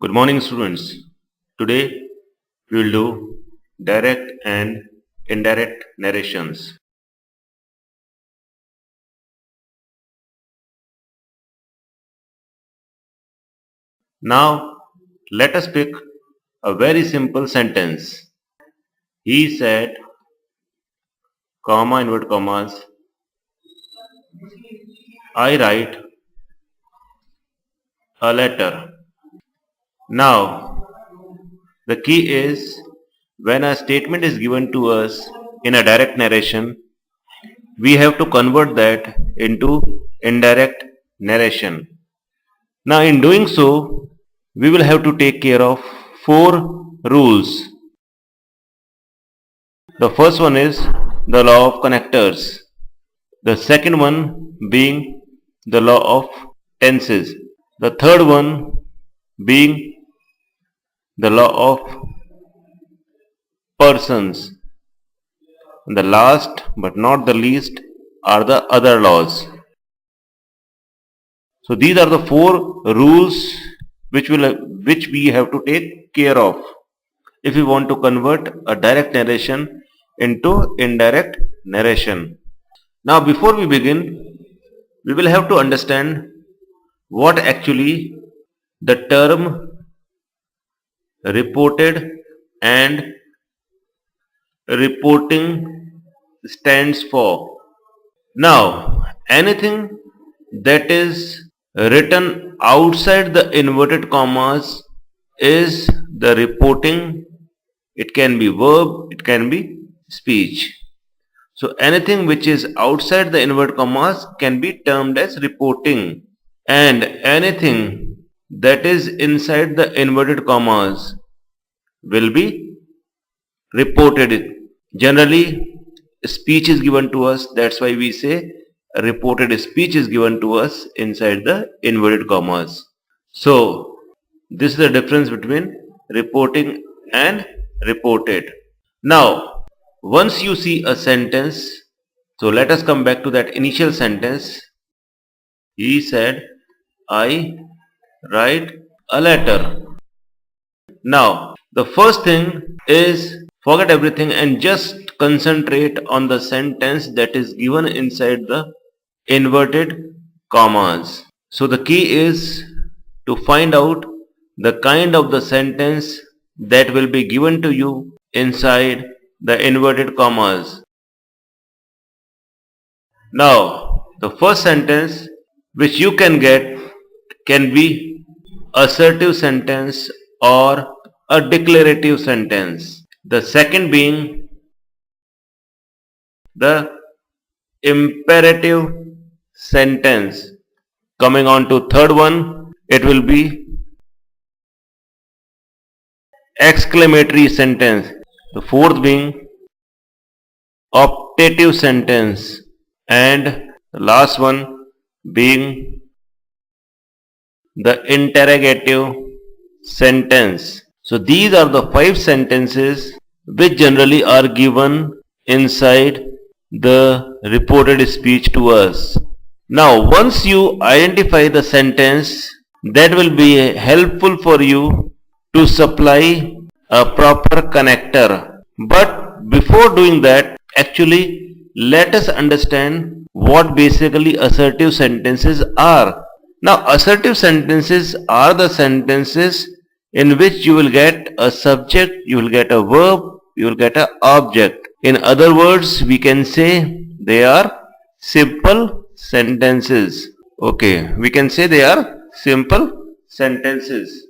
Good morning, students. Today we will do direct and indirect narrations. Now let us pick a very simple sentence. He said, comma, inverted commas, I write a letter. Now the key is when a statement is given to us in a direct narration, we have to convert that into indirect narration. Now in doing so, we will have to take care of four rules. The first one is the law of connectors. The second one being the law of tenses. The third one being the law of persons. And the last but not the least are the other laws. So these are the four rules which we have to take care of if we want to convert a direct narration into indirect narration. Now before we begin, we will have to understand what actually the term reported and reporting stands for. Now anything that is written outside the inverted commas is the reporting. It can be verb, it can be speech. So anything which is outside the inverted commas can be termed as reporting, and anything that is inside the inverted commas will be reported. Generally speech is given to us, that's why we say reported speech is given to us inside the inverted commas. So this is the difference between reporting and reported. Now once you see a sentence, so let us come back to that initial sentence. He said, I write a letter. Now the first thing is forget everything and just concentrate on the sentence that is given inside the inverted commas. So the key is to find out the kind of the sentence that will be given to you inside the inverted commas. Now the first sentence which you can get can be assertive sentence or a declarative sentence. The second being the imperative sentence. Coming on to third one, it will be exclamatory sentence. The fourth being optative sentence, and the last one being the interrogative sentence. So these are the 5 sentences which generally are given inside the reported speech to us. Now once you identify the sentence, that will be helpful for you to supply a proper connector. But before doing that, actually let us understand what basically assertive sentences are. Now assertive sentences are the sentences in which you will get a subject, you will get a verb, you will get an object. In other words, we can say they are simple sentences. Okay, we can say they are simple sentences.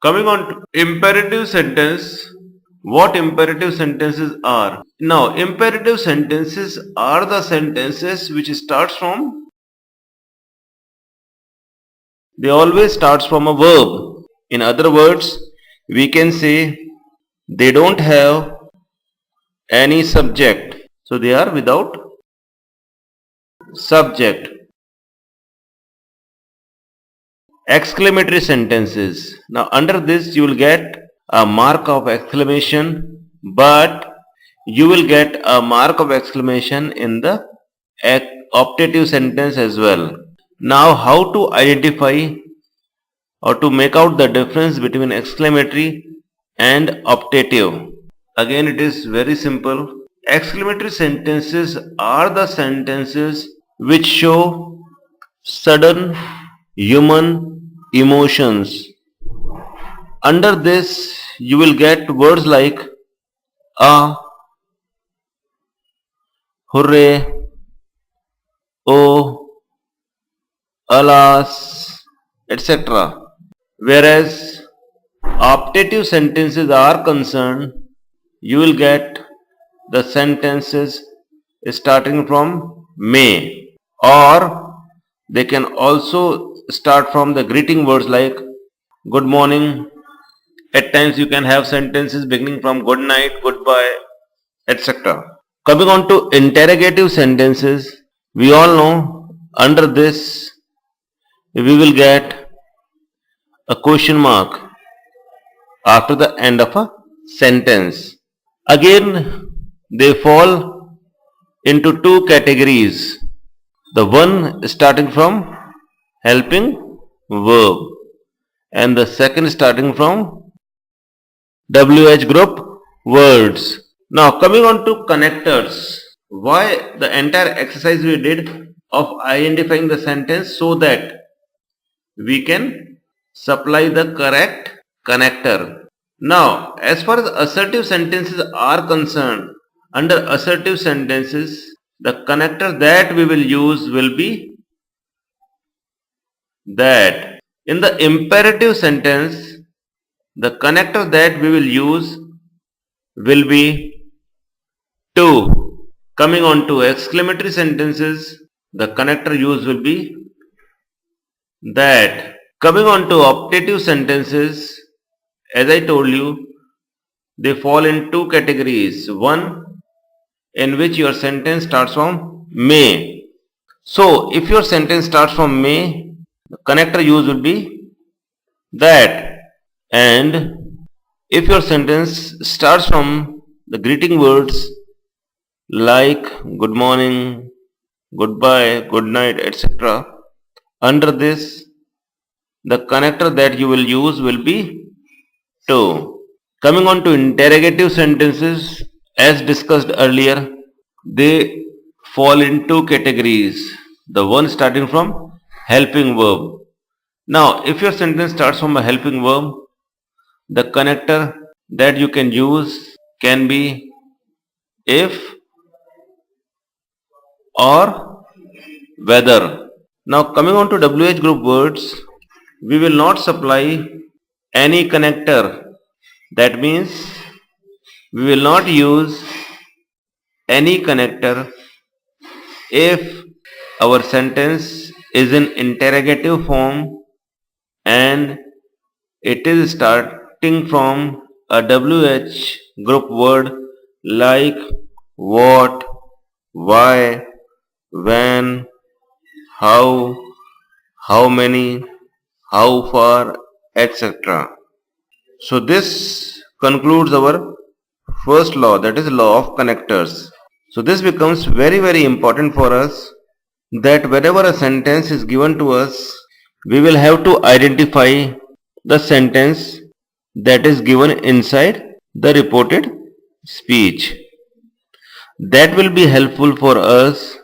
Coming on to imperative sentence, what imperative sentences are? Now, imperative sentences are the sentences which starts from, they always starts from a verb. In other words, we can say they don't have any subject. So they are without subject. Exclamatory sentences. Now under this you will get a mark of exclamation, but you will get a mark of exclamation in the optative sentence as well. Now how to identify or to make out the difference between exclamatory and optative. Again, it is very simple. Exclamatory sentences are the sentences which show sudden human emotions. Under this, you will get words like ah, hooray, oh, alas, etc. Whereas optative sentences are concerned, you will get the sentences starting from may, or they can also start from the greeting words like good morning. At times you can have sentences beginning from good night, goodbye, etc. Coming on to interrogative sentences, we all know under this we will get a question mark after the end of a sentence. Again, they fall into two categories. The one starting from helping verb and the second starting from WH group words. Now coming on to connectors. Why the entire exercise we did of identifying the sentence so that we can supply the correct connector. Now, as far as assertive sentences are concerned, under assertive sentences, the connector that we will use will be that. In the imperative sentence, the connector that we will use will be to. Coming on to exclamatory sentences, the connector used will be that. Coming on to optative sentences, as I told you, they fall in two categories. One, in which your sentence starts from may. So, if your sentence starts from may, the connector used will be that. And if your sentence starts from the greeting words like good morning, goodbye, good night, etc., under this, the connector that you will use will be to. Coming on to interrogative sentences, as discussed earlier, they fall in two categories. The one starting from helping verb. Now, if your sentence starts from a helping verb, the connector that you can use can be if or whether. Now, coming on to WH group words, we will not supply any connector. That means we will not use any connector if our sentence is in interrogative form and it is starting from a WH group word like what, why, when, how many, how far, etc. So this concludes our first law, that is law of connectors. So this becomes very important for us that whenever a sentence is given to us, we will have to identify the sentence that is given inside the reported speech. That will be helpful for us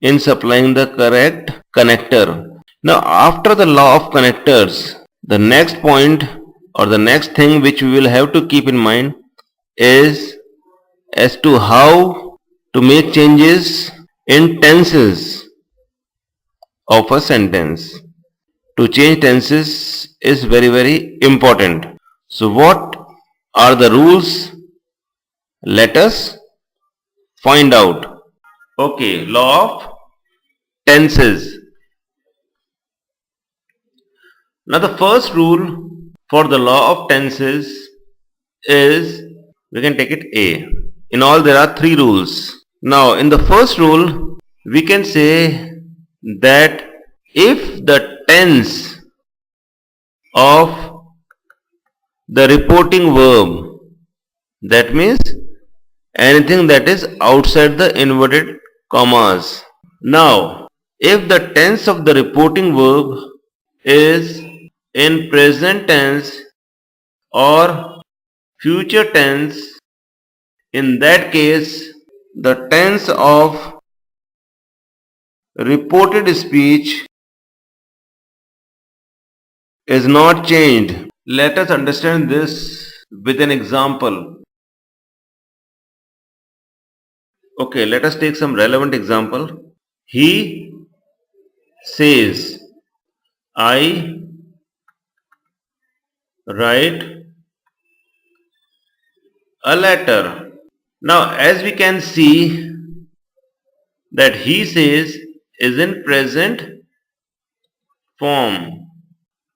in supplying the correct connector. Now after the law of connectors, the next point or the next thing which we will have to keep in mind is as to how to make changes in tenses of a sentence. To change tenses is very important. So what are the rules? Let us find out. Okay, law of tenses. Now the first rule for the law of tenses is, we can take it A. In all there are three rules. Now in the first rule we can say that if the tense of the reporting verb, that means anything that is outside the inverted commas. Now if the tense of the reporting verb is in present tense or future tense, in that case, the tense of reported speech is not changed. Let us understand this with an example. Okay, let us take some relevant example. He says, I write a letter. Now, as we can see that he says is in present form.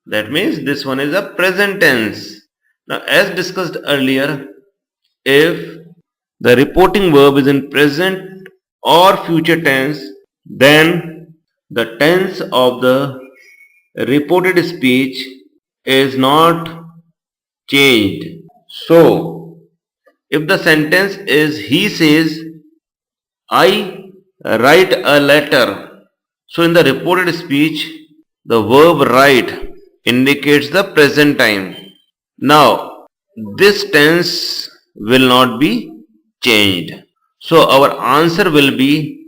That means this one is a present tense. Now, as discussed earlier, if the reporting verb is in present or future tense, then the tense of the reported speech is not changed. So, if the sentence is he says, I write a letter. So, in the reported speech, the verb write indicates the present time. Now, this tense will not be changed. So, our answer will be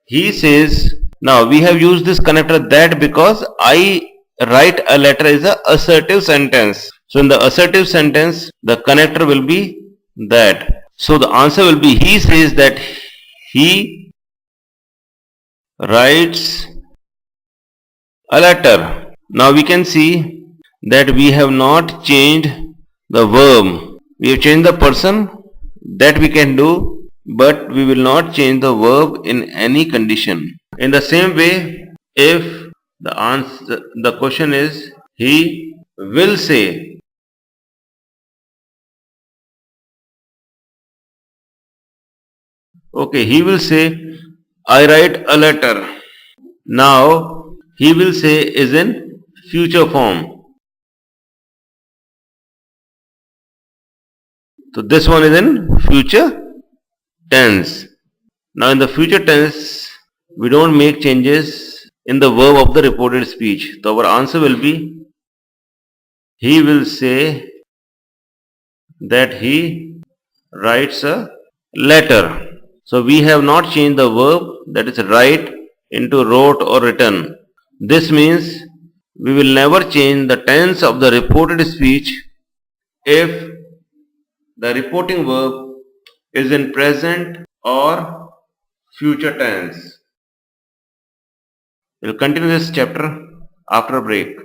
he says. Now, we have used this connector that because I write a letter is a assertive sentence. So, in the assertive sentence, the connector will be that. So, the answer will be he says that he writes a letter. Now, we can see that we have not changed the verb. We have changed the person, that we can do, but we will not change the verb in any condition. In the same way, if the question is he will say, okay, he will say, I write a letter. Now, he will say is in future form. So this one is in future tense. Now in the future tense, we don't make changes in the verb of the reported speech. So our answer will be he will say that he writes a letter. So we have not changed the verb, that is write, into wrote or written. This means we will never change the tense of the reported speech if the reporting verb is in present or future tense. We'll continue this chapter after a break.